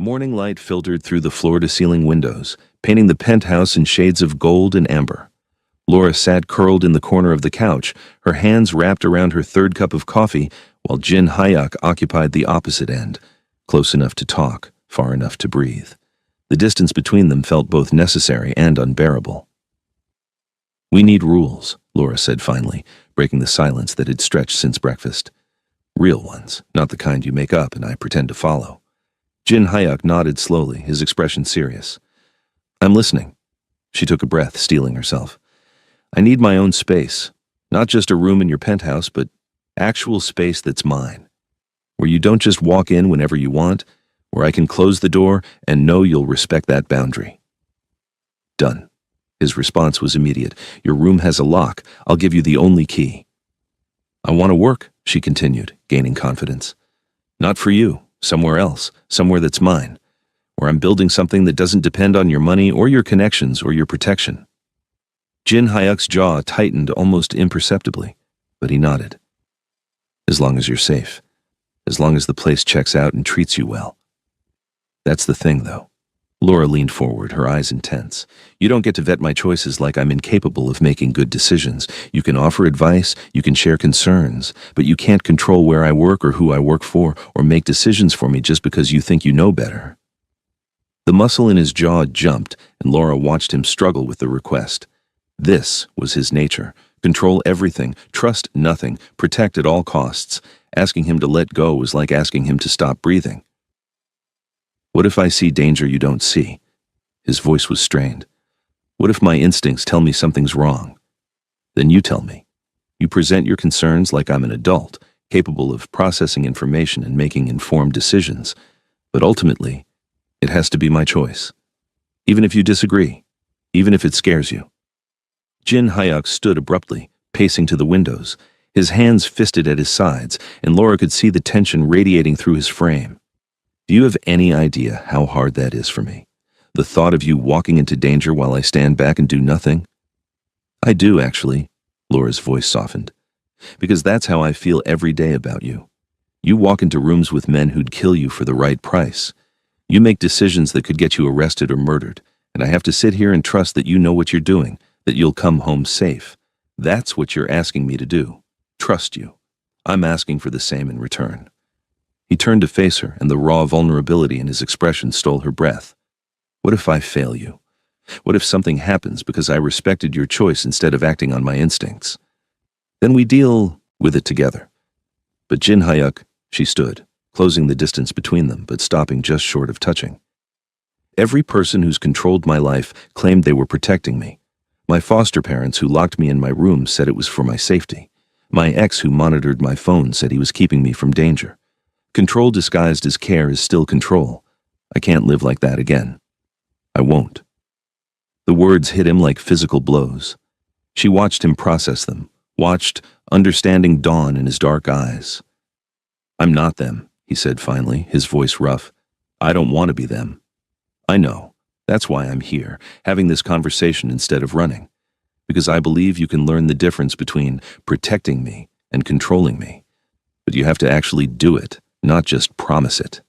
Morning light filtered through the floor-to-ceiling windows, painting the penthouse in shades of gold and amber. Laura sat curled in the corner of the couch, her hands wrapped around her third cup of coffee, while Jin Hyuk occupied the opposite end, close enough to talk, far enough to breathe. The distance between them felt both necessary and unbearable. "We need rules," Laura said finally, breaking the silence that had stretched since breakfast. "Real ones, not the kind you make up and I pretend to follow." Jin Hyuk nodded slowly, his expression serious. "I'm listening." She took a breath, steeling herself. "I need my own space, not just a room in your penthouse, but actual space that's mine, where you don't just walk in whenever you want, where I can close the door and know you'll respect that boundary." "Done." His response was immediate. "Your room has a lock. I'll give you the only key." "I want to work," she continued, gaining confidence. "Not for you. Somewhere else, somewhere that's mine, where I'm building something that doesn't depend on your money or your connections or your protection." Jin Hyuk's jaw tightened almost imperceptibly, but he nodded. "As long as you're safe, as long as the place checks out and treats you well." "That's the thing, though." Laura leaned forward, her eyes intense. "You don't get to vet my choices like I'm incapable of making good decisions. You can offer advice, you can share concerns, but you can't control where I work or who I work for or make decisions for me just because you think you know better." The muscle in his jaw jumped, and Laura watched him struggle with the request. This was his nature. Control everything, trust nothing, protect at all costs. Asking him to let go was like asking him to stop breathing. "What if I see danger you don't see?" His voice was strained. "What if my instincts tell me something's wrong? Then you tell me. You present your concerns like I'm an adult, capable of processing information and making informed decisions. But ultimately, it has to be my choice. Even if you disagree, even if it scares you." Jin Hyuk stood abruptly, pacing to the windows, his hands fisted at his sides, and Laura could see the tension radiating through his frame. "Do you have any idea how hard that is for me? The thought of you walking into danger while I stand back and do nothing?" "I do, actually," Laura's voice softened. "Because that's how I feel every day about you. You walk into rooms with men who'd kill you for the right price. You make decisions that could get you arrested or murdered, and I have to sit here and trust that you know what you're doing, that you'll come home safe. That's what you're asking me to do. Trust you. I'm asking for the same in return." He turned to face her, and the raw vulnerability in his expression stole her breath. "What if I fail you? What if something happens because I respected your choice instead of acting on my instincts? Then we deal with it together." But Jin Hyuk, she stood, closing the distance between them, but stopping just short of touching. "Every person who's controlled my life claimed they were protecting me. My foster parents who locked me in my room said it was for my safety. My ex who monitored my phone said he was keeping me from danger. Control disguised as care is still control. I can't live like that again. I won't." The words hit him like physical blows. She watched him process them, watched understanding dawn in his dark eyes. "I'm not them," he said finally, his voice rough. "I don't want to be them. I know. That's why I'm here, having this conversation instead of running. Because I believe you can learn the difference between protecting me and controlling me. But you have to actually do it, not just promise it."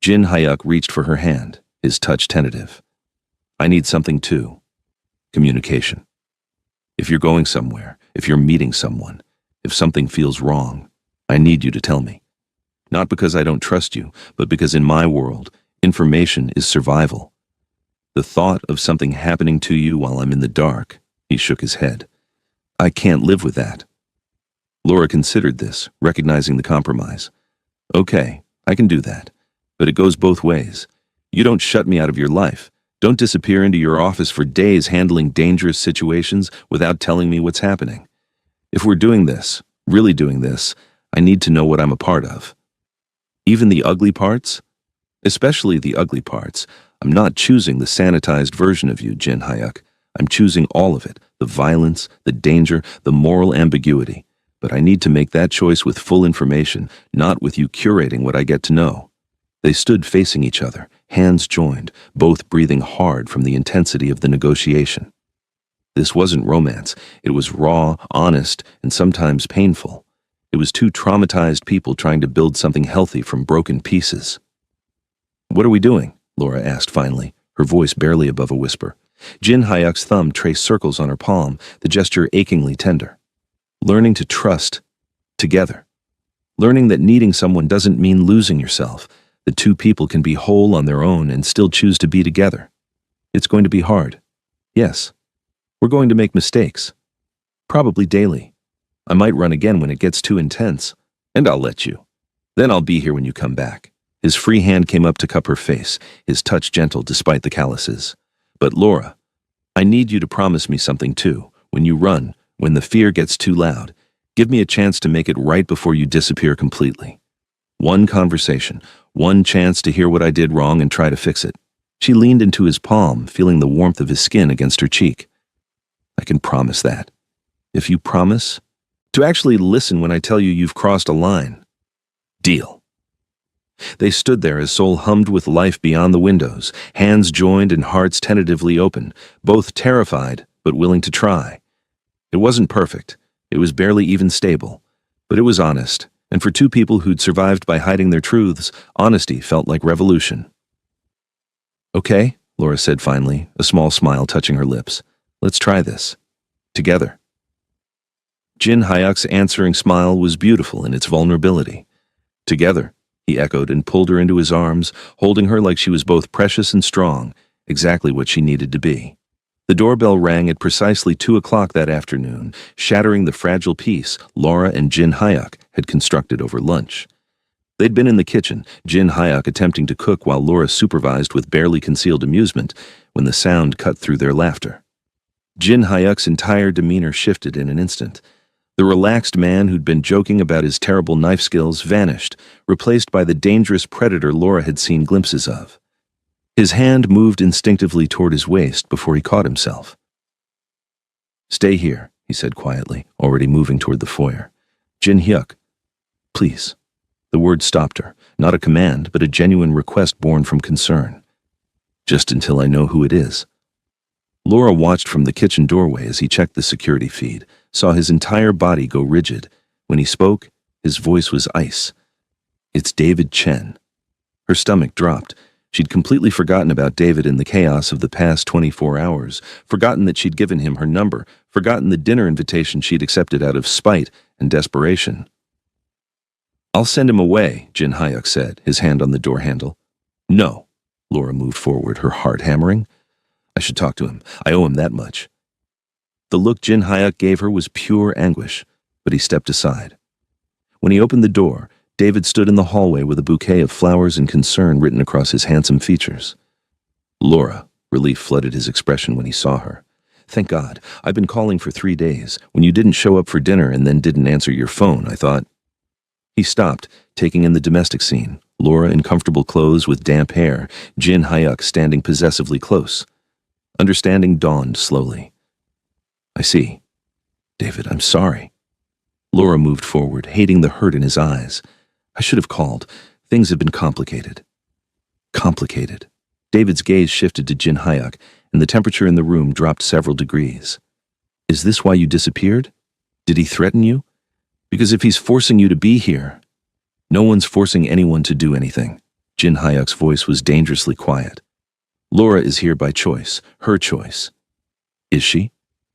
Jin Hyuk reached for her hand, his touch tentative. "I need something too. Communication. If you're going somewhere, if you're meeting someone, if something feels wrong, I need you to tell me. Not because I don't trust you, but because in my world, information is survival. The thought of something happening to you while I'm in the dark," he shook his head. "I can't live with that." Laura considered this, recognizing the compromise. "Okay, I can do that. But it goes both ways. You don't shut me out of your life. Don't disappear into your office for days handling dangerous situations without telling me what's happening. If we're doing this, really doing this, I need to know what I'm a part of. Even the ugly parts? Especially the ugly parts. I'm not choosing the sanitized version of you, Jin Hyuk. I'm choosing all of it, the violence, the danger, the moral ambiguity. But I need to make that choice with full information, not with you curating what I get to know." They stood facing each other, hands joined, both breathing hard from the intensity of the negotiation. This wasn't romance. It was raw, honest, and sometimes painful. It was two traumatized people trying to build something healthy from broken pieces. What are we doing? Laura asked finally, her voice barely above a whisper. Jin Hyuk's thumb traced circles on her palm, the gesture achingly tender. Learning to trust together. Learning that needing someone doesn't mean losing yourself, that two people can be whole on their own and still choose to be together. It's going to be hard. Yes. We're going to make mistakes. Probably daily. I might run again when it gets too intense, and I'll let you. Then I'll be here when you come back. His free hand came up to cup her face, his touch gentle despite the calluses. But Laura, I need you to promise me something too. When you run, when the fear gets too loud, give me a chance to make it right before you disappear completely. One conversation, one chance to hear what I did wrong and try to fix it. She leaned into his palm, feeling the warmth of his skin against her cheek. I can promise that. If you promise to actually listen when I tell you you've crossed a line. Deal. They stood there as Seoul hummed with life beyond the windows, hands joined and hearts tentatively open, both terrified but willing to try. It wasn't perfect. It was barely even stable. But it was honest, and for two people who'd survived by hiding their truths, honesty felt like revolution. Okay, Laura said finally, a small smile touching her lips. Let's try this. Together. Jin Hyuk's answering smile was beautiful in its vulnerability. Together, he echoed and pulled her into his arms, holding her like she was both precious and strong, exactly what she needed to be. The doorbell rang at precisely 2 o'clock that afternoon, shattering the fragile peace Laura and Jin Hyuk had constructed over lunch. They'd been in the kitchen, Jin Hyuk attempting to cook while Laura supervised with barely concealed amusement, when the sound cut through their laughter. Jin Hyuk's entire demeanor shifted in an instant. The relaxed man who'd been joking about his terrible knife skills vanished, replaced by the dangerous predator Laura had seen glimpses of. His hand moved instinctively toward his waist before he caught himself. Stay here, he said quietly, already moving toward the foyer. Jin Hyuk, please. The word stopped her, not a command, but a genuine request born from concern. Just until I know who it is. Laura watched from the kitchen doorway as he checked the security feed, saw his entire body go rigid. When he spoke, his voice was ice. It's David Chen. Her stomach dropped. She'd completely forgotten about David in the chaos of the past 24 hours, forgotten that she'd given him her number, forgotten the dinner invitation she'd accepted out of spite and desperation. I'll send him away, Jin Hyuk said, his hand on the door handle. No. Laura moved forward, her heart hammering. I should talk to him. I owe him that much. The look Jin Hyuk gave her was pure anguish, but he stepped aside. When he opened the door, David stood in the hallway with a bouquet of flowers and concern written across his handsome features. Laura, relief flooded his expression when he saw her. Thank God, I've been calling for 3 days. When you didn't show up for dinner and then didn't answer your phone, I thought. He stopped, taking in the domestic scene, Laura in comfortable clothes with damp hair, Jin Hyuk standing possessively close. Understanding dawned slowly. I see. David, I'm sorry. Laura moved forward, hating the hurt in his eyes. I should have called. Things have been complicated. Complicated. David's gaze shifted to Jin Hyuk, and the temperature in the room dropped several degrees. Is this why you disappeared? Did he threaten you? Because if he's forcing you to be here, no one's forcing anyone to do anything. Jin Hyuk's voice was dangerously quiet. Laura is here by choice, her choice. Is she?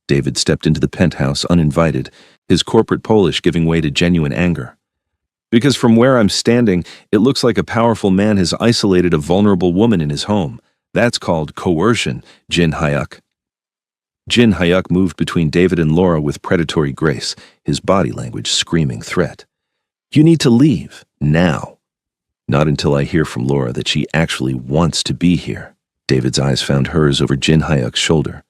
David stepped into the penthouse uninvited, his corporate Polish giving way to genuine anger. Because from where I'm standing, it looks like a powerful man has isolated a vulnerable woman in his home. That's called coercion, Jin Hyuk. Jin Hyuk moved between David and Laura with predatory grace, his body language screaming threat. You need to leave, now. Not until I hear from Laura that she actually wants to be here. David's eyes found hers over Jin Hyuk's shoulder.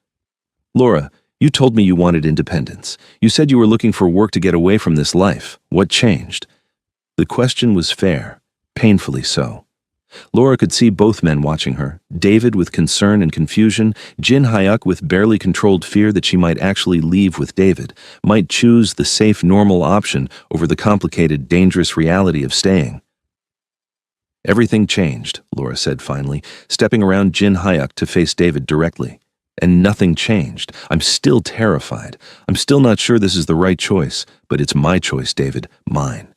Laura, you told me you wanted independence. You said you were looking for work to get away from this life. What changed? The question was fair, painfully so. Laura could see both men watching her, David with concern and confusion, Jin Hyuk with barely controlled fear that she might actually leave with David, might choose the safe, normal option over the complicated, dangerous reality of staying. Everything changed, Laura said finally, stepping around Jin Hyuk to face David directly. And nothing changed. I'm still terrified. I'm still not sure this is the right choice, but it's my choice, David, mine.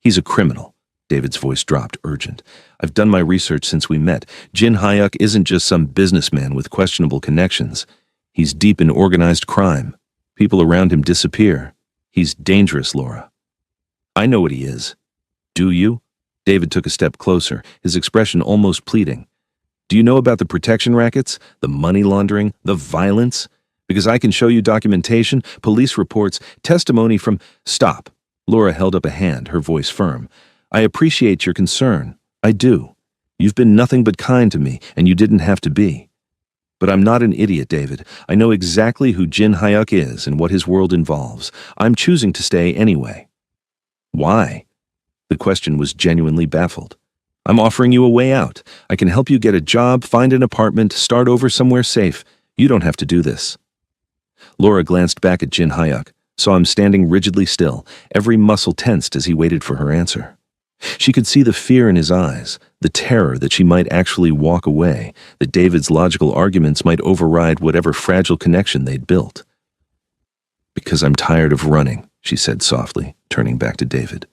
He's a criminal. David's voice dropped, urgent. I've done my research since we met. Jin Hyuk isn't just some businessman with questionable connections. He's deep in organized crime. People around him disappear. He's dangerous, Laura. I know what he is. Do you? David took a step closer, his expression almost pleading. Do you know about the protection rackets, the money laundering, the violence? Because I can show you documentation, police reports, testimony from— Stop. Laura held up a hand, her voice firm. I appreciate your concern. I do. You've been nothing but kind to me, and you didn't have to be. But I'm not an idiot, David. I know exactly who Jin Hyuk is and what his world involves. I'm choosing to stay anyway. Why? The question was genuinely baffled. I'm offering you a way out. I can help you get a job, find an apartment, start over somewhere safe. You don't have to do this. Laura glanced back at Jin Hyuk, saw him standing rigidly still, every muscle tensed as he waited for her answer. She could see the fear in his eyes, the terror that she might actually walk away, that David's logical arguments might override whatever fragile connection they'd built. Because I'm tired of running, she said softly, turning back to David.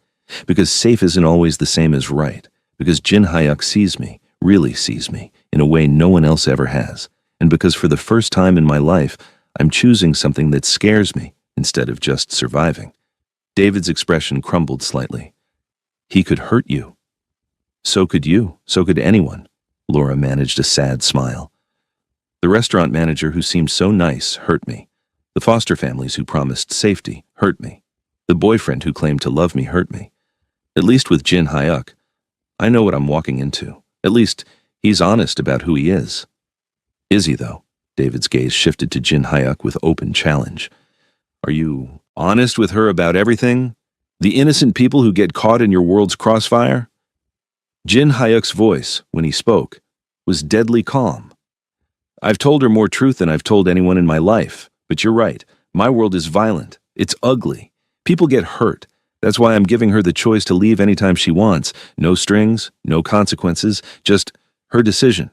Because safe isn't always the same as right. Because Jin Hyuk sees me, really sees me, in a way no one else ever has. And because for the first time in my life, I'm choosing something that scares me instead of just surviving. David's expression crumbled slightly. He could hurt you. So could you. So could anyone. Laura managed a sad smile. The restaurant manager who seemed so nice hurt me. The foster families who promised safety hurt me. The boyfriend who claimed to love me hurt me. At least with Jin Hyuk, I know what I'm walking into. At least he's honest about who he is. Is he, though? David's gaze shifted to Jin Hyuk with open challenge. Are you honest with her about everything? The innocent people who get caught in your world's crossfire? Jin Hyuk's voice, when he spoke, was deadly calm. I've told her more truth than I've told anyone in my life, but you're right. My world is violent. It's ugly. People get hurt. That's why I'm giving her the choice to leave anytime she wants. No strings, no consequences, just her decision.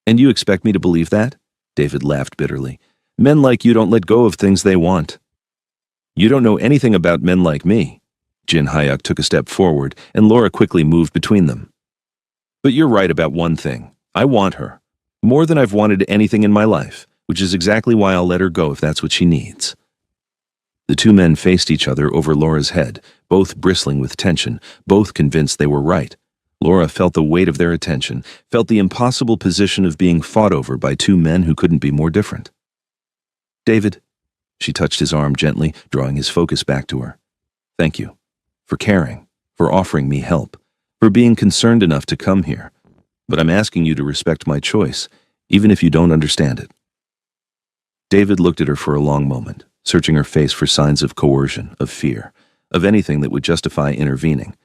And you expect me to believe that? David laughed bitterly. Men like you don't let go of things they want. You don't know anything about men like me. Jin Hyuk took a step forward, and Laura quickly moved between them. But you're right about one thing. I want her. More than I've wanted anything in my life, which is exactly why I'll let her go if that's what she needs. The two men faced each other over Laura's head, both bristling with tension, both convinced they were right. Laura felt the weight of their attention, felt the impossible position of being fought over by two men who couldn't be more different. David, she touched his arm gently, drawing his focus back to her. Thank you. For caring, for offering me help, for being concerned enough to come here. But I'm asking you to respect my choice, even if you don't understand it. David looked at her for a long moment, searching her face for signs of coercion, of fear, of anything that would justify intervening.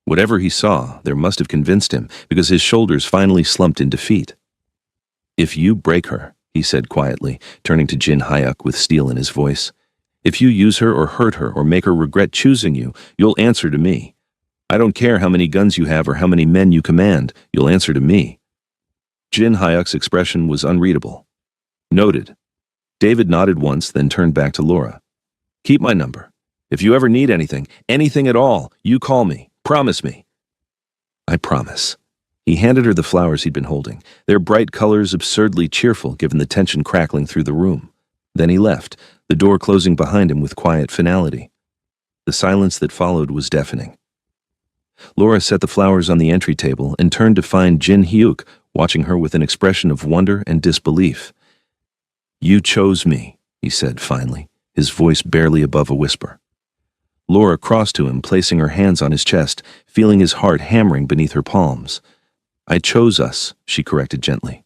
Whatever he saw, there must have convinced him, because his shoulders finally slumped in defeat. If you break her, he said quietly, turning to Jin Hyuk with steel in his voice, if you use her or hurt her or make her regret choosing you, you'll answer to me. I don't care how many guns you have or how many men you command, you'll answer to me. Jin Hyuk's expression was unreadable. Noted. David nodded once, then turned back to Laura. Keep my number. If you ever need anything, anything at all, you call me. Promise me. I promise. He handed her the flowers he'd been holding, their bright colors absurdly cheerful given the tension crackling through the room. Then he left, the door closing behind him with quiet finality. The silence that followed was deafening. Laura set the flowers on the entry table and turned to find Jin Hyuk watching her with an expression of wonder and disbelief. You chose me, he said finally, his voice barely above a whisper. Laura crossed to him, placing her hands on his chest, feeling his heart hammering beneath her palms. I chose us, she corrected gently.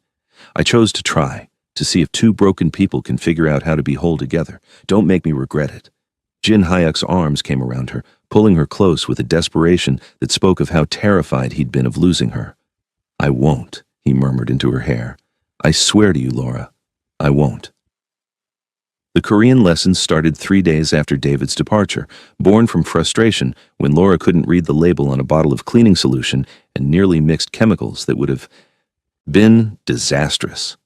I chose to try, to see if two broken people can figure out how to be whole together. Don't make me regret it. Jin Hyuk's arms came around her, pulling her close with a desperation that spoke of how terrified he'd been of losing her. I won't, he murmured into her hair. I swear to you, Laura, I won't. The Korean lessons started 3 days after David's departure, born from frustration when Laura couldn't read the label on a bottle of cleaning solution and nearly mixed chemicals that would have been disastrous.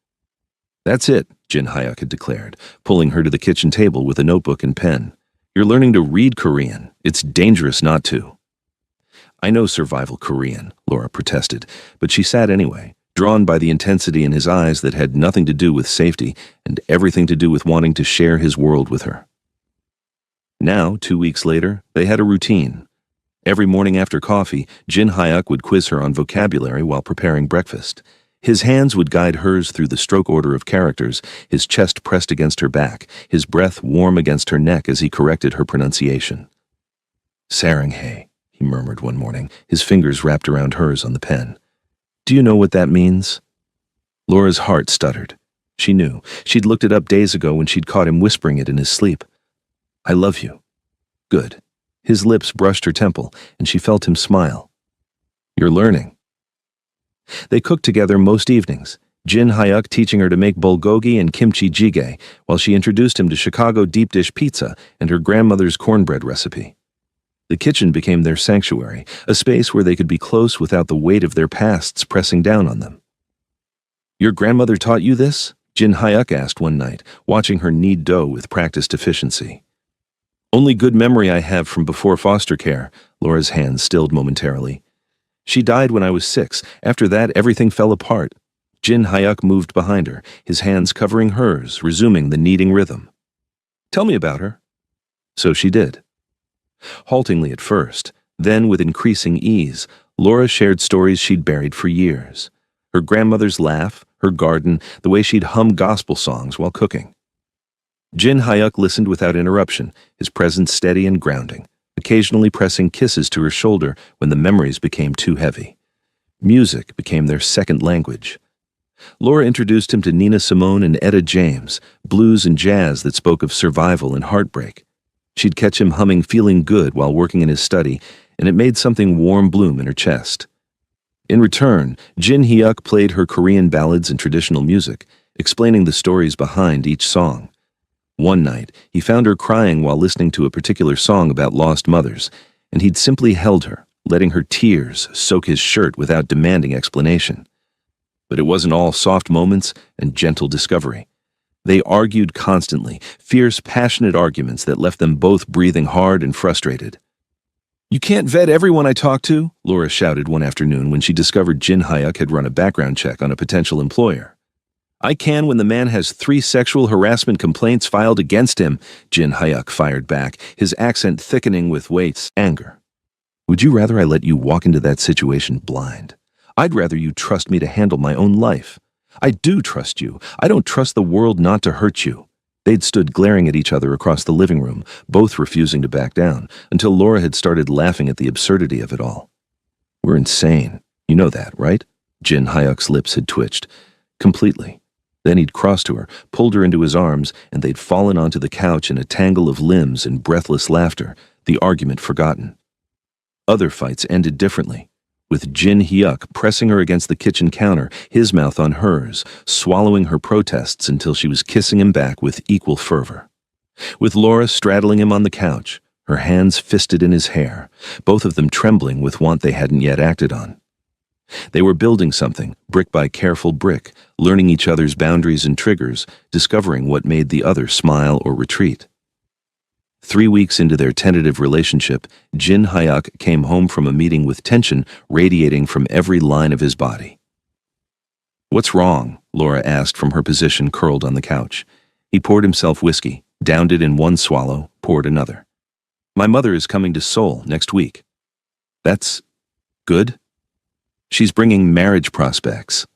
That's it, Jin Hyuk had declared, pulling her to the kitchen table with a notebook and pen. You're learning to read Korean. It's dangerous not to. I know survival Korean, Laura protested, but she sat anyway, drawn by the intensity in his eyes that had nothing to do with safety and everything to do with wanting to share his world with her. Now, 2 weeks later, they had a routine. Every morning after coffee, Jin Hyuk would quiz her on vocabulary while preparing breakfast. His hands would guide hers through the stroke order of characters, his chest pressed against her back, his breath warm against her neck as he corrected her pronunciation. Saranghae, he murmured one morning, his fingers wrapped around hers on the pen. Do you know what that means? Laura's heart stuttered. She knew. She'd looked it up days ago when she'd caught him whispering it in his sleep. I love you. Good. His lips brushed her temple, and she felt him smile. You're learning. They cooked together most evenings, Jin Hyuk teaching her to make bulgogi and kimchi jjigae, while she introduced him to Chicago deep dish pizza and her grandmother's cornbread recipe. The kitchen became their sanctuary, a space where they could be close without the weight of their pasts pressing down on them. Your grandmother taught you this? Jin Hyuk asked one night, watching her knead dough with practiced efficiency. Only good memory I have from before foster care, Laura's hands stilled momentarily. She died when I was 6. After that, everything fell apart. Jin Hyuk moved behind her, his hands covering hers, resuming the kneading rhythm. Tell me about her. So she did. Haltingly at first, then with increasing ease, Laura shared stories she'd buried for years. Her grandmother's laugh, her garden, the way she'd hum gospel songs while cooking. Jin Hyuk listened without interruption, his presence steady and grounding, occasionally pressing kisses to her shoulder when the memories became too heavy. Music became their second language. Laura introduced him to Nina Simone and Etta James, blues and jazz that spoke of survival and heartbreak. She'd catch him humming Feeling Good while working in his study, and it made something warm bloom in her chest. In return, Jin Hyuk played her Korean ballads and traditional music, explaining the stories behind each song. One night, he found her crying while listening to a particular song about lost mothers, and he'd simply held her, letting her tears soak his shirt without demanding explanation. But it wasn't all soft moments and gentle discovery. They argued constantly, fierce, passionate arguments that left them both breathing hard and frustrated. You can't vet everyone I talk to, Laura shouted one afternoon when she discovered Jin Hyuk had run a background check on a potential employer. I can when the man has 3 sexual harassment complaints filed against him, Jin Hyuk fired back, his accent thickening with Wait's anger. Would you rather I let you walk into that situation blind? I'd rather you trust me to handle my own life. I do trust you. I don't trust the world not to hurt you. They'd stood glaring at each other across the living room, both refusing to back down, until Laura had started laughing at the absurdity of it all. We're insane. You know that, right? Jin Hyuk's lips had twitched. Completely. Then he'd crossed to her, pulled her into his arms, and they'd fallen onto the couch in a tangle of limbs and breathless laughter, the argument forgotten. Other fights ended differently, with Jin Hyuk pressing her against the kitchen counter, his mouth on hers, swallowing her protests until she was kissing him back with equal fervor. With Laura straddling him on the couch, her hands fisted in his hair, both of them trembling with want they hadn't yet acted on. They were building something, brick by careful brick, learning each other's boundaries and triggers, discovering what made the other smile or retreat. 3 weeks into their tentative relationship, Jin Hyuk came home from a meeting with tension radiating from every line of his body. What's wrong? Laura asked from her position curled on the couch. He poured himself whiskey, downed it in one swallow, poured another. My mother is coming to Seoul next week. That's good? She's bringing marriage prospects.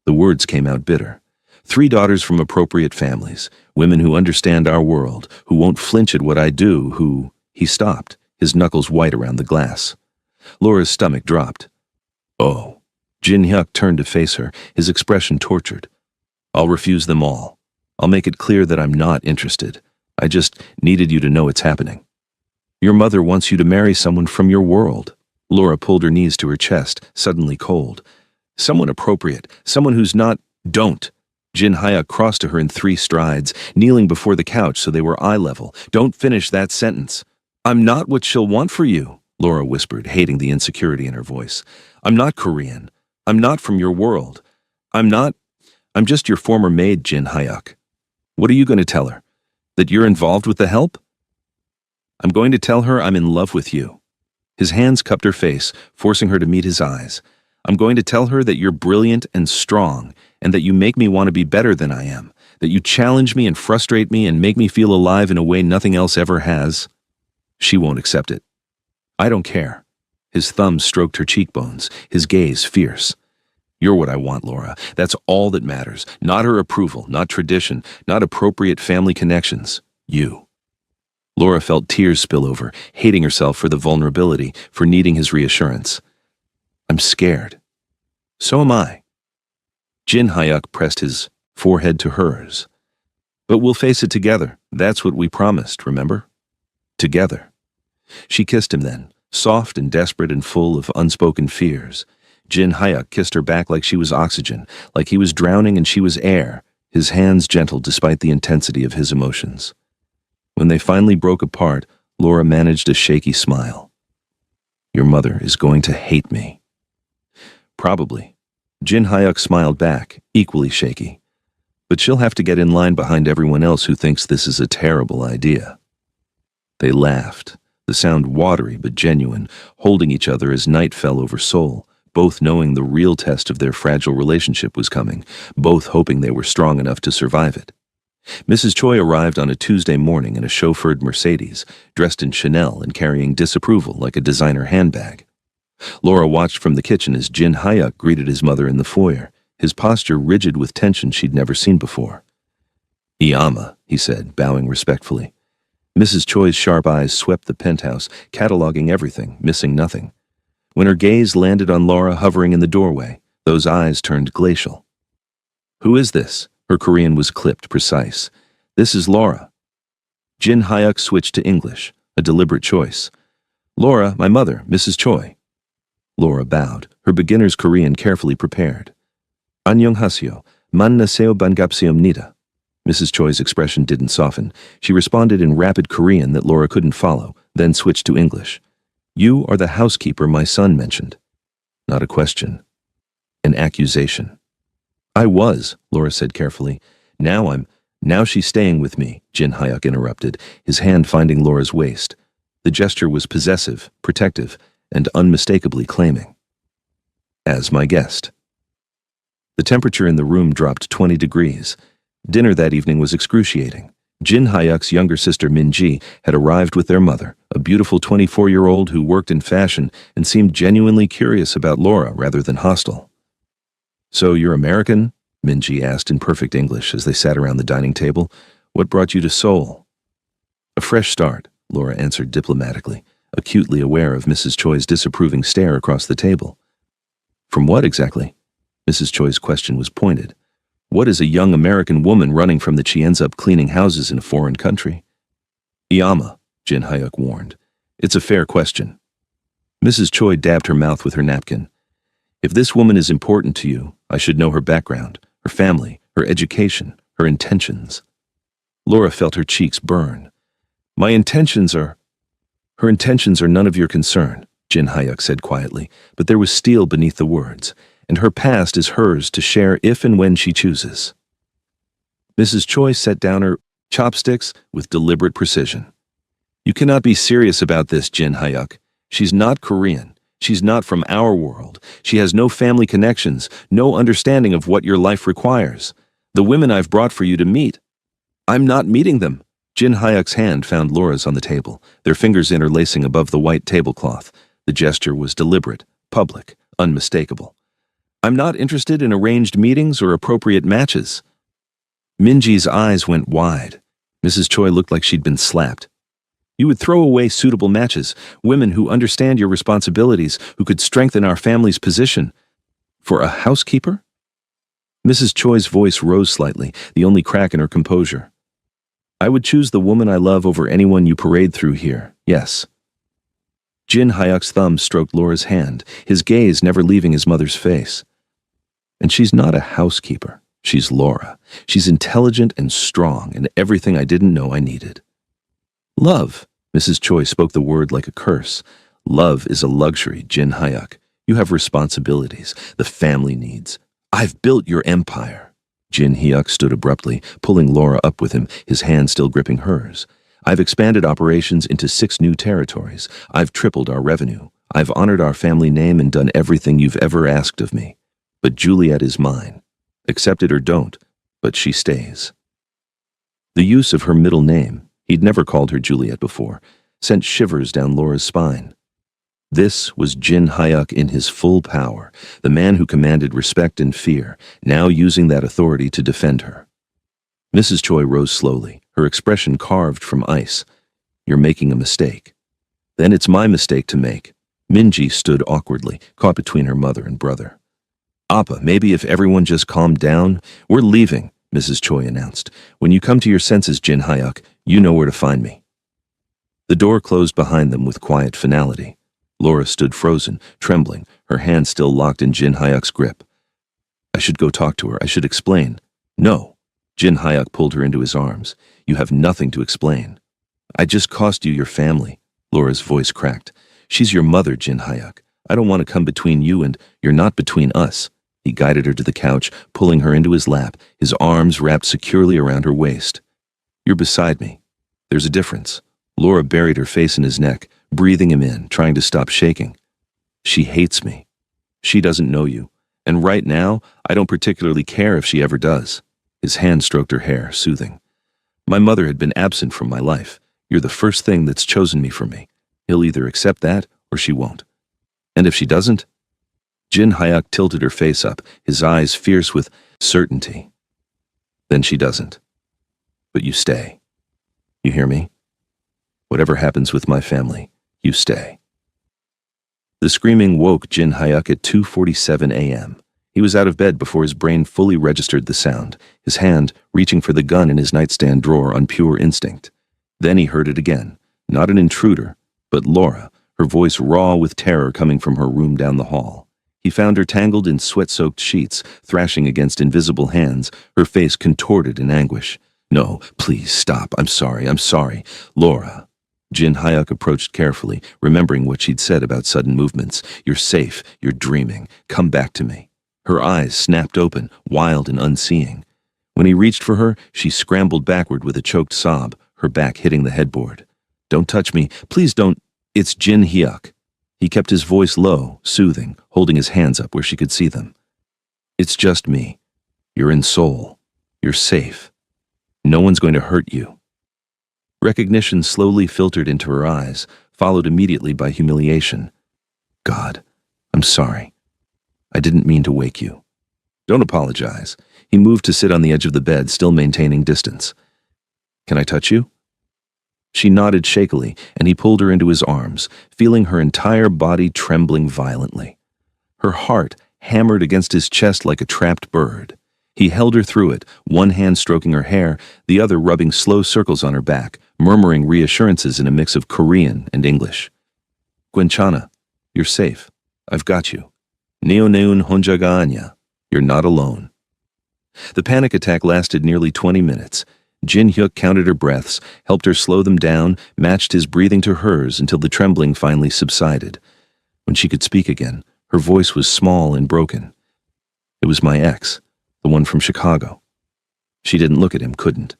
The words came out bitter. 3 daughters from appropriate families, women who understand our world, who won't flinch at what I do, who... He stopped, his knuckles white around the glass. Laura's stomach dropped. Oh. Jin Hyuk turned to face her, his expression tortured. I'll refuse them all. I'll make it clear that I'm not interested. I just needed you to know it's happening. Your mother wants you to marry someone from your world. Laura pulled her knees to her chest, suddenly cold. Someone appropriate, someone who's not... Don't. Jin Hyuk crossed to her in 3 strides, kneeling before the couch so they were eye level. Don't finish that sentence. I'm not what she'll want for you, Laura whispered, hating the insecurity in her voice. I'm not Korean. I'm not from your world. I'm just your former maid, Jin Hyuk. What are you going to tell her? That you're involved with the help? I'm going to tell her I'm in love with you. His hands cupped her face, forcing her to meet his eyes. I'm going to tell her that you're brilliant and strong, and that you make me want to be better than I am, that you challenge me and frustrate me and make me feel alive in a way nothing else ever has. She won't accept it. I don't care. His thumb stroked her cheekbones, his gaze fierce. You're what I want, Laura. That's all that matters. Not her approval, not tradition, not appropriate family connections. You. Laura felt tears spill over, hating herself for the vulnerability, for needing his reassurance. I'm scared. So am I. Jin Hyuk pressed his forehead to hers. But we'll face it together. That's what we promised, remember? Together. She kissed him then, soft and desperate and full of unspoken fears. Jin Hyuk kissed her back like she was oxygen, like he was drowning and she was air, his hands gentle despite the intensity of his emotions. When they finally broke apart, Laura managed a shaky smile. Your mother is going to hate me. Probably. Jin Hyuk smiled back, equally shaky. But she'll have to get in line behind everyone else who thinks this is a terrible idea. They laughed, the sound watery but genuine, holding each other as night fell over Seoul, both knowing the real test of their fragile relationship was coming, both hoping they were strong enough to survive it. Mrs. Choi arrived on a Tuesday morning in a chauffeured Mercedes, dressed in Chanel and carrying disapproval like a designer handbag. Laura watched from the kitchen as Jin Hyuk greeted his mother in the foyer, his posture rigid with tension she'd never seen before. Iyama, he said, bowing respectfully. Mrs. Choi's sharp eyes swept the penthouse, cataloging everything, missing nothing. When her gaze landed on Laura hovering in the doorway, those eyes turned glacial. Who is this? Her Korean was clipped, precise. This is Laura. Jin Hyuk switched to English, a deliberate choice. Laura, my mother, Mrs. Choi. Laura bowed, her beginner's Korean carefully prepared. 안녕하세요. 만나세요 반갑습니다. Mrs. Choi's expression didn't soften. She responded in rapid Korean that Laura couldn't follow, then switched to English. You are the housekeeper my son mentioned. Not a question. An accusation. I was, Laura said carefully. Now she's staying with me, Jin Hyuk interrupted, his hand finding Laura's waist. The gesture was possessive, protective, and unmistakably claiming. As my guest. The temperature in the room dropped 20 degrees. Dinner that evening was excruciating. Jin Hyuk's younger sister Min-ji had arrived with their mother, a beautiful 24-year-old who worked in fashion and seemed genuinely curious about Laura rather than hostile. So you're American? Min-ji asked in perfect English as they sat around the dining table. What brought you to Seoul? A fresh start, Laura answered diplomatically, acutely aware of Mrs. Choi's disapproving stare across the table. From what exactly? Mrs. Choi's question was pointed. What is a young American woman running from that she ends up cleaning houses in a foreign country? Iyama, Jin Hyuk warned. It's a fair question. Mrs. Choi dabbed her mouth with her napkin. If this woman is important to you, I should know her background, her family, her education, her intentions. Laura felt her cheeks burn. Her intentions are none of your concern, Jin Hyuk said quietly, but there was steel beneath the words, and her past is hers to share if and when she chooses. Mrs. Choi set down her chopsticks with deliberate precision. You cannot be serious about this, Jin Hyuk. She's not Korean. She's not from our world. She has no family connections, no understanding of what your life requires. The women I've brought for you to meet. I'm not meeting them. Jin Hyuk's hand found Laura's on the table, their fingers interlacing above the white tablecloth. The gesture was deliberate, public, unmistakable. I'm not interested in arranged meetings or appropriate matches. Minji's eyes went wide. Mrs. Choi looked like she'd been slapped. You would throw away suitable matches, women who understand your responsibilities, who could strengthen our family's position. For a housekeeper? Mrs. Choi's voice rose slightly, the only crack in her composure. I would choose the woman I love over anyone you parade through here, yes. Jin Hyuk's thumb stroked Laura's hand, his gaze never leaving his mother's face. And she's not a housekeeper. She's Laura. She's intelligent and strong, and everything I didn't know I needed. Love. Mrs. Choi spoke the word like a curse. Love is a luxury, Jin Hyuk. You have responsibilities, the family needs. I've built your empire. Jin Hyuk stood abruptly, pulling Laura up with him, his hand still gripping hers. I've expanded operations into 6 new territories. I've tripled our revenue. I've honored our family name and done everything you've ever asked of me. But Juliet is mine. Accept it or don't, but she stays. The use of her middle name, he'd never called her Juliet before, sent shivers down Laura's spine. This was Jin Hyuk in his full power, the man who commanded respect and fear, now using that authority to defend her. Mrs. Choi rose slowly, her expression carved from ice. You're making a mistake. Then it's my mistake to make. Minji stood awkwardly, caught between her mother and brother. Appa, maybe if everyone just calmed down. We're leaving, Mrs. Choi announced. When you come to your senses, Jin Hyuk, you know where to find me. The door closed behind them with quiet finality. Laura stood frozen, trembling, her hand still locked in Jin Hyuk's grip. I should go talk to her. I should explain. No. Jin Hyuk pulled her into his arms. You have nothing to explain. I just cost you your family. Laura's voice cracked. She's your mother, Jin Hyuk. I don't want to come between you and you're not between us. He guided her to the couch, pulling her into his lap, his arms wrapped securely around her waist. You're beside me. There's a difference. Laura buried her face in his neck, breathing him in, trying to stop shaking. She hates me. She doesn't know you. And right now, I don't particularly care if she ever does. His hand stroked her hair, soothing. My mother had been absent from my life. You're the first thing that's chosen me for me. He'll either accept that or she won't. And if she doesn't? Jin Hyuk tilted her face up, his eyes fierce with certainty. Then she doesn't. But you stay. You hear me? Whatever happens with my family, you stay. The screaming woke Jin Hyuk at 2:47 a.m. He was out of bed before his brain fully registered the sound, his hand reaching for the gun in his nightstand drawer on pure instinct. Then he heard it again, not an intruder, but Laura, her voice raw with terror coming from her room down the hall. He found her tangled in sweat-soaked sheets, thrashing against invisible hands, her face contorted in anguish. No, please, stop. I'm sorry. Laura. Jin Hyuk approached carefully, remembering what she'd said about sudden movements. You're safe. You're dreaming. Come back to me. Her eyes snapped open, wild and unseeing. When he reached for her, she scrambled backward with a choked sob, her back hitting the headboard. Don't touch me. Please don't. It's Jin Hyuk. He kept his voice low, soothing, holding his hands up where she could see them. It's just me. You're in Seoul. You're safe. No one's going to hurt you. Recognition slowly filtered into her eyes, followed immediately by humiliation. God, I'm sorry. I didn't mean to wake you. Don't apologize. He moved to sit on the edge of the bed, still maintaining distance. Can I touch you? She nodded shakily, and he pulled her into his arms, feeling her entire body trembling violently. Her heart hammered against his chest like a trapped bird. He held her through it, one hand stroking her hair, the other rubbing slow circles on her back, murmuring reassurances in a mix of Korean and English. Gwenchana, you're safe. I've got you. Neoneun honjaga anya. You're not alone. The panic attack lasted nearly 20 minutes. Jin Hyuk counted her breaths, helped her slow them down, matched his breathing to hers until the trembling finally subsided. When she could speak again, her voice was small and broken. It was my ex, the one from Chicago. She didn't look at him, couldn't.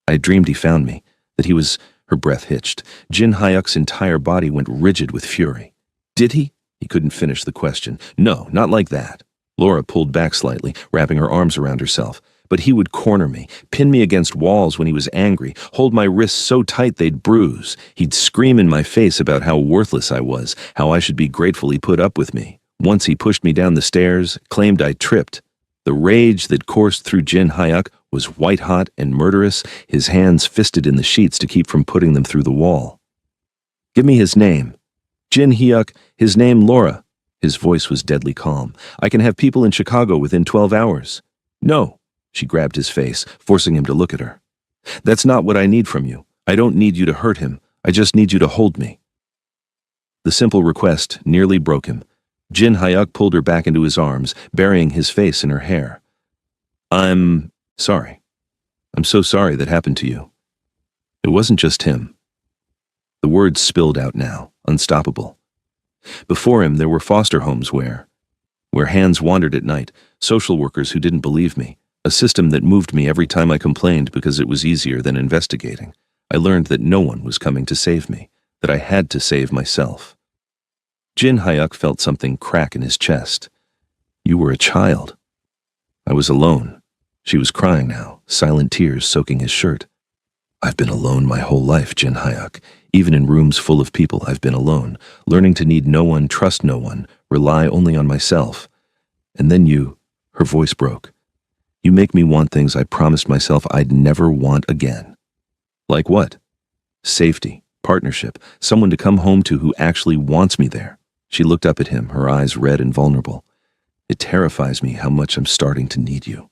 I dreamed he found me, that he was... Her breath hitched. Jin Hyuk's entire body went rigid with fury. Did he? He couldn't finish the question. No, not like that. Laura pulled back slightly, wrapping her arms around herself. But he would corner me, pin me against walls when he was angry, hold my wrists so tight they'd bruise. He'd scream in my face about how worthless I was, how I should be grateful he put up with me. Once he pushed me down the stairs, claimed I tripped. The rage that coursed through Jin Hyuk was white-hot and murderous, his hands fisted in the sheets to keep from putting them through the wall. Give me his name. Jin Hyuk, his name Laura. His voice was deadly calm. I can have people in Chicago within 12 hours. No. She grabbed his face, forcing him to look at her. That's not what I need from you. I don't need you to hurt him. I just need you to hold me. The simple request nearly broke him. Jin Hyuk pulled her back into his arms, burying his face in her hair. I'm sorry. I'm so sorry that happened to you. It wasn't just him. The words spilled out now, unstoppable. Before him, there were foster homes where hands wandered at night, social workers who didn't believe me, a system that moved me every time I complained because it was easier than investigating. I learned that no one was coming to save me, that I had to save myself. Jin Hyuk felt something crack in his chest. You were a child. I was alone. She was crying now, silent tears soaking his shirt. I've been alone my whole life, Jin Hyuk. Even in rooms full of people, I've been alone, learning to need no one, trust no one, rely only on myself. And then you, her voice broke. You make me want things I promised myself I'd never want again. Like what? Safety, partnership, someone to come home to who actually wants me there. She looked up at him, her eyes red and vulnerable. It terrifies me how much I'm starting to need you.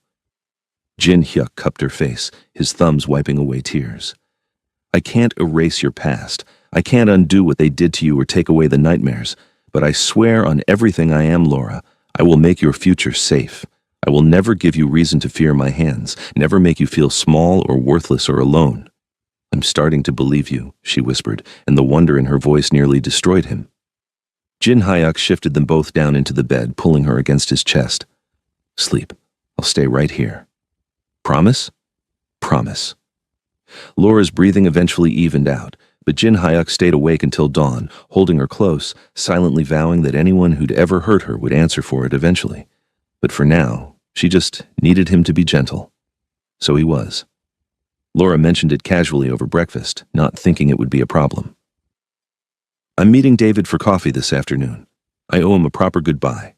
Jin Hyuk cupped her face, his thumbs wiping away tears. I can't erase your past. I can't undo what they did to you or take away the nightmares. But I swear on everything I am, Laura, I will make your future safe. I will never give you reason to fear my hands, never make you feel small or worthless or alone. I'm starting to believe you, she whispered, and the wonder in her voice nearly destroyed him. Jin Hyuk shifted them both down into the bed, pulling her against his chest. Sleep. I'll stay right here. Promise? Promise. Laura's breathing eventually evened out, but Jin Hyuk stayed awake until dawn, holding her close, silently vowing that anyone who'd ever hurt her would answer for it eventually. But for now, she just needed him to be gentle. So he was. Laura mentioned it casually over breakfast, not thinking it would be a problem. I'm meeting David for coffee this afternoon. I owe him a proper goodbye.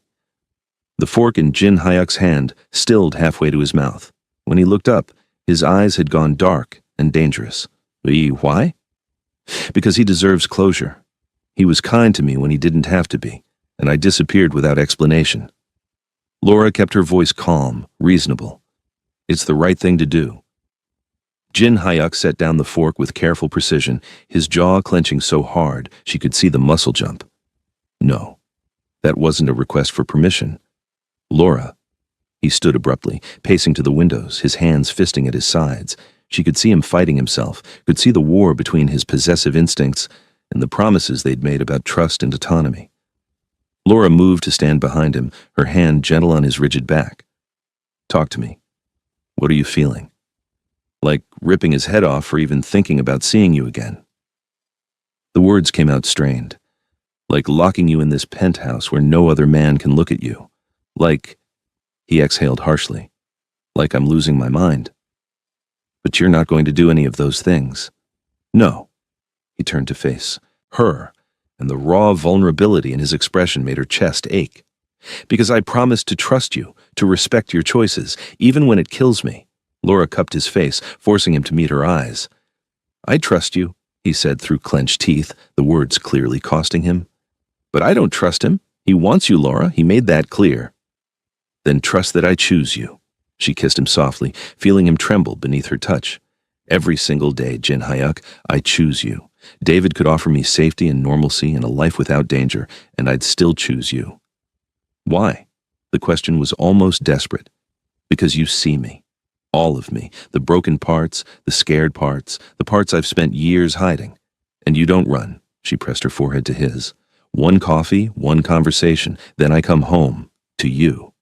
The fork in Jin Hyuk's hand stilled halfway to his mouth. When he looked up, his eyes had gone dark and dangerous. Why? Because he deserves closure. He was kind to me when he didn't have to be, and I disappeared without explanation. Laura kept her voice calm, reasonable. It's the right thing to do. Jin Hyuk set down the fork with careful precision, his jaw clenching so hard she could see the muscle jump. No, that wasn't a request for permission. Laura. He stood abruptly, pacing to the windows, his hands fisting at his sides. She could see him fighting himself, could see the war between his possessive instincts and the promises they'd made about trust and autonomy. Laura moved to stand behind him, her hand gentle on his rigid back. Talk to me. What are you feeling? Like ripping his head off for even thinking about seeing you again. The words came out strained. Like locking you in this penthouse where no other man can look at you. Like, he exhaled harshly, like I'm losing my mind. But you're not going to do any of those things. No. He turned to face her, and the raw vulnerability in his expression made her chest ache. Because I promised to trust you, to respect your choices, even when it kills me. Laura cupped his face, forcing him to meet her eyes. I trust you, he said through clenched teeth, the words clearly costing him. But I don't trust him. He wants you, Laura. He made that clear. Then trust that I choose you. She kissed him softly, feeling him tremble beneath her touch. Every single day, Jin Hyuk, I choose you. David could offer me safety and normalcy and a life without danger, and I'd still choose you. Why? The question was almost desperate. Because you see me. All of me, the broken parts, the scared parts, the parts I've spent years hiding. And you don't run, she pressed her forehead to his. One coffee, one conversation, then I come home, to you.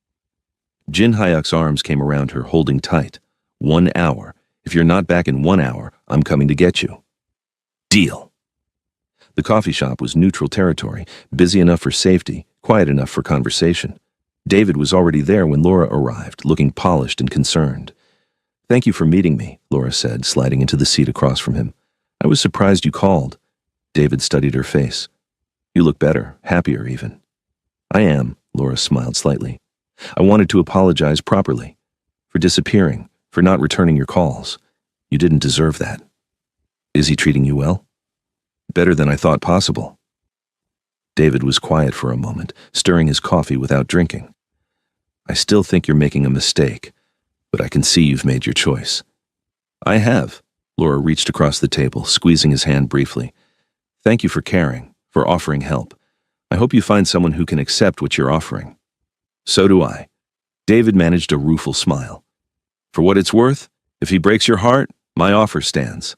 Jin Hyuk's arms came around her, holding tight. 1 hour. If you're not back in 1 hour, I'm coming to get you. Deal. The coffee shop was neutral territory, busy enough for safety, quiet enough for conversation. David was already there when Laura arrived, looking polished and concerned. Thank you for meeting me, Laura said, sliding into the seat across from him. I was surprised you called. David studied her face. You look better, happier even. I am, Laura smiled slightly. I wanted to apologize properly. For disappearing, for not returning your calls. You didn't deserve that. Is he treating you well? Better than I thought possible. David was quiet for a moment, stirring his coffee without drinking. I still think you're making a mistake, but I can see you've made your choice. I have. Laura reached across the table, squeezing his hand briefly. Thank you for caring, for offering help. I hope you find someone who can accept what you're offering. So do I. David managed a rueful smile. For what it's worth, if he breaks your heart, my offer stands.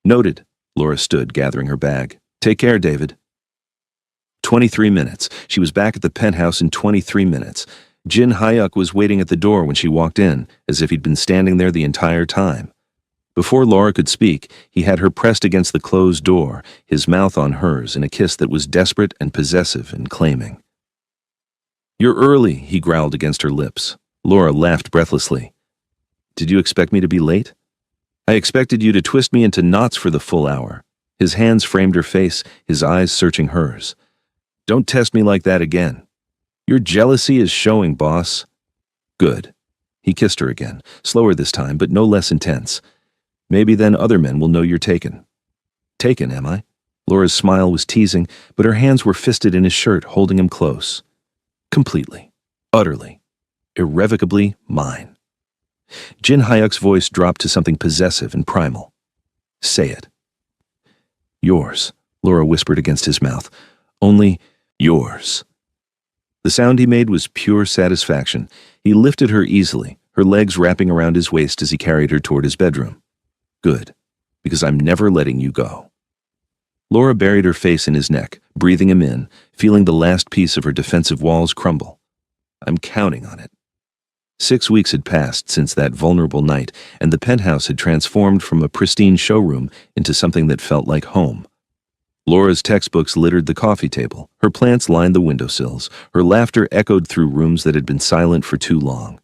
Noted. Laura stood, gathering her bag. Take care, David. 23 minutes. She was back at the penthouse in 23 minutes. Jin Hyuk was waiting at the door when she walked in, as if he'd been standing there the entire time. Before Laura could speak, he had her pressed against the closed door, his mouth on hers in a kiss that was desperate and possessive and claiming. "You're early," he growled against her lips. Laura laughed breathlessly. "Did you expect me to be late?" "I expected you to twist me into knots for the full hour." His hands framed her face, his eyes searching hers. "Don't test me like that again. Your jealousy is showing, boss." "Good." He kissed her again, slower this time, but no less intense. "Maybe then other men will know you're taken." "Taken, am I?" Laura's smile was teasing, but her hands were fisted in his shirt, holding him close. "Completely, utterly, irrevocably mine." Jin Hyuk's voice dropped to something possessive and primal. "Say it." "Yours," Laura whispered against his mouth. "Only yours." The sound he made was pure satisfaction. He lifted her easily, her legs wrapping around his waist as he carried her toward his bedroom. "Good, because I'm never letting you go." Laura buried her face in his neck, breathing him in, feeling the last piece of her defensive walls crumble. "I'm counting on it." 6 weeks had passed since that vulnerable night, and the penthouse had transformed from a pristine showroom into something that felt like home. Laura's textbooks littered the coffee table, her plants lined the windowsills, her laughter echoed through rooms that had been silent for too long.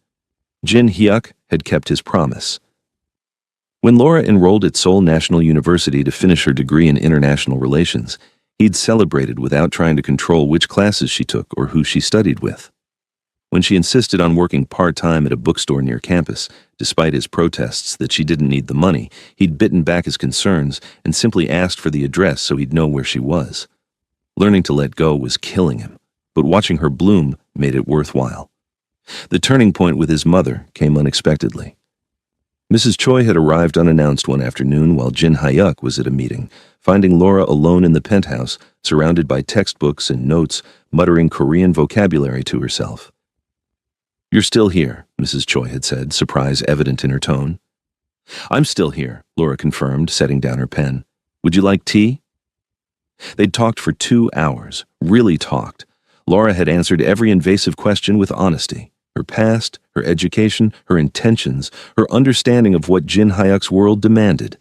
Jin Hyuk had kept his promise. When Laura enrolled at Seoul National University to finish her degree in international relations, he'd celebrated without trying to control which classes she took or who she studied with. When she insisted on working part-time at a bookstore near campus, despite his protests that she didn't need the money, he'd bitten back his concerns and simply asked for the address so he'd know where she was. Learning to let go was killing him, but watching her bloom made it worthwhile. The turning point with his mother came unexpectedly. Mrs. Choi had arrived unannounced one afternoon while Jin Hyuk was at a meeting, finding Laura alone in the penthouse, surrounded by textbooks and notes, muttering Korean vocabulary to herself. "You're still here," Mrs. Choi had said, surprise evident in her tone. "I'm still here," Laura confirmed, setting down her pen. "Would you like tea?" They'd talked for 2 hours, really talked. Laura had answered every invasive question with honesty. Her past, her education, her intentions, her understanding of what Jin Hyuk's world demanded.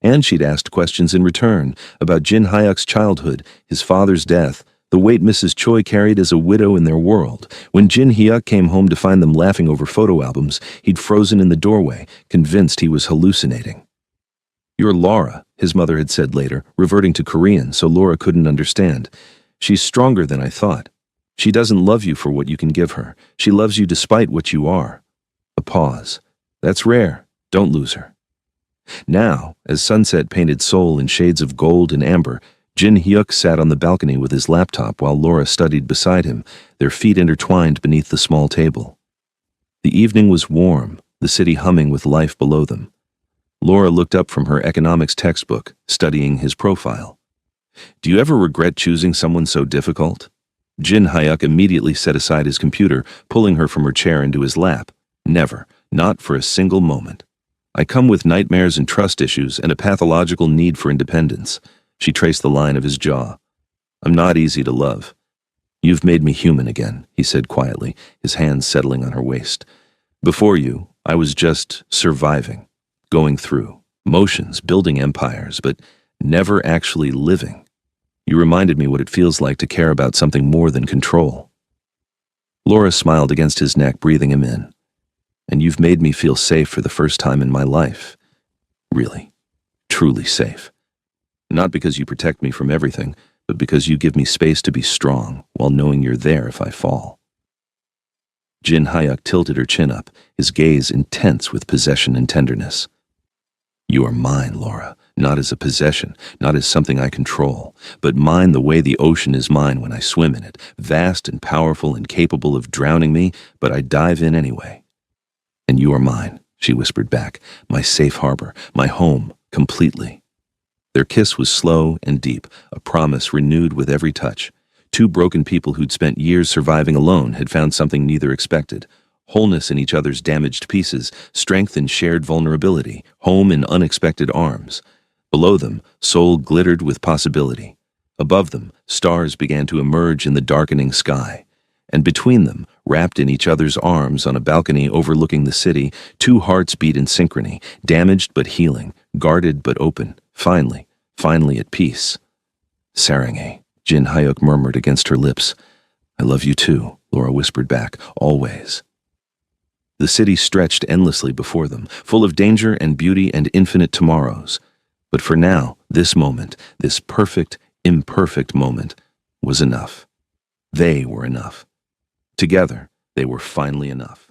And she'd asked questions in return about Jin Hyuk's childhood, his father's death, the weight Mrs. Choi carried as a widow in their world. When Jin Hyuk came home to find them laughing over photo albums, he'd frozen in the doorway, convinced he was hallucinating. "You're Laura," his mother had said later, reverting to Korean so Laura couldn't understand. "She's stronger than I thought. She doesn't love you for what you can give her. She loves you despite what you are." A pause. "That's rare. Don't lose her." Now, as sunset painted Seoul in shades of gold and amber, Jin Hyuk sat on the balcony with his laptop while Laura studied beside him, their feet intertwined beneath the small table. The evening was warm, the city humming with life below them. Laura looked up from her economics textbook, studying his profile. "Do you ever regret choosing someone so difficult?" Jin Hyuk immediately set aside his computer, pulling her from her chair into his lap. "Never, not for a single moment. I come with nightmares and trust issues and a pathological need for independence." She traced the line of his jaw. "I'm not easy to love." "You've made me human again," he said quietly, his hands settling on her waist. "Before you, I was just surviving, going through motions, building empires, but never actually living. You reminded me what it feels like to care about something more than control." Laura smiled against his neck, breathing him in. "And you've made me feel safe for the first time in my life. Really, truly safe. Not because you protect me from everything, but because you give me space to be strong while knowing you're there if I fall." Jin Hyuk tilted her chin up, his gaze intense with possession and tenderness. "You are mine, Laura, not as a possession, not as something I control, but mine the way the ocean is mine when I swim in it, vast and powerful and capable of drowning me, but I dive in anyway. And you are mine," she whispered back, "my safe harbor, my home, completely." Their kiss was slow and deep, a promise renewed with every touch. Two broken people who'd spent years surviving alone had found something neither expected. Wholeness in each other's damaged pieces, strength in shared vulnerability, home in unexpected arms. Below them, Seoul glittered with possibility. Above them, stars began to emerge in the darkening sky. And between them, wrapped in each other's arms on a balcony overlooking the city, two hearts beat in synchrony, damaged but healing, guarded but open, finally at peace. Sarangi, Jin Hyuk murmured against her lips. I love you too, Laura whispered back, always. The city stretched endlessly before them, full of danger and beauty and infinite tomorrows. But for now, this moment, this perfect, imperfect moment, was enough. They were enough. Together, they were finally enough.